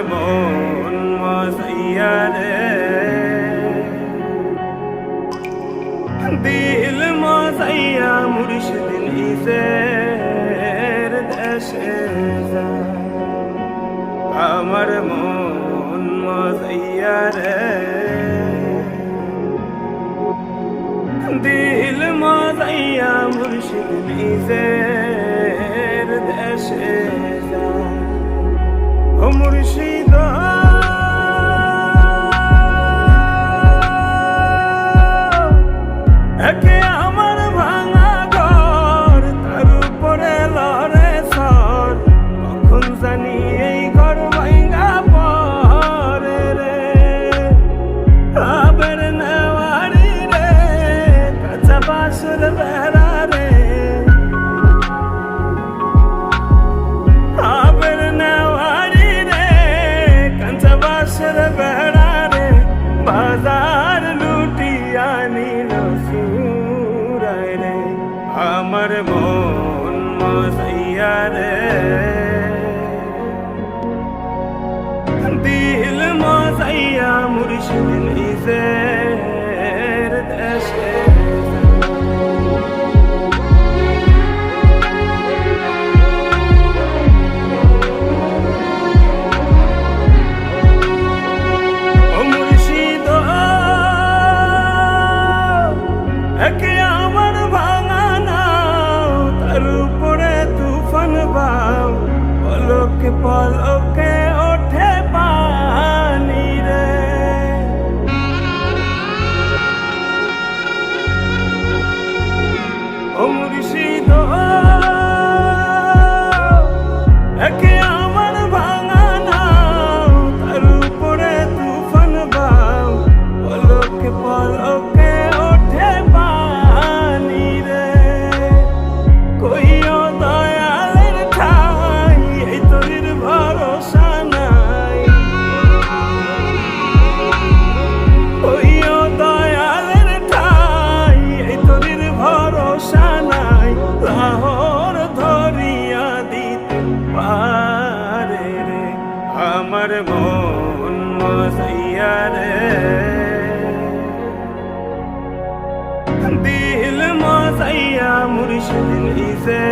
মন মজাইয়া রে দিল মজাইয়া মুর্শিদ নিজের দেশে যায় আমার মন মজাইয়া রে দিল মজাইয়া মুর্শিদ নিজের দেশে যায় ও মুর্শিদ একে আমার ভাঙা ঘর তার উপরে লড়ে সর কখন জানি এই ঘর ভাঙা পরে রে আবার নেওয়ারি রে কাঁচা বাঁশের বেড়া রে আবার নেওয়ারি রে কাঁচা বাঁশের বেড়া রে বাজার লুটিয়া নিল সুরায় রে আমার মন মজাইয়া রে দিল মজাইয়া মুর্শিদ নিজের দেশে একে আমার ভাঙা নাও তার উপরে তুফান বাও পলকে পলকে ওঠে পানি রে ও মুর্শিদ একে আমার ভাঙা নাও তার উপরে তুফান বাও পলকে পলকে ওঠে পানি রে কইও দয়ালের ঠাই এই তোর ভরসা নাই কইও দয়ালের ঠাই এই তোর ভরসা নাই লাহোর ধরিয়া দিতে পারে রে আমার মন মজাইয়া রে দিল মজাইয়া মুর্শিদ নিজে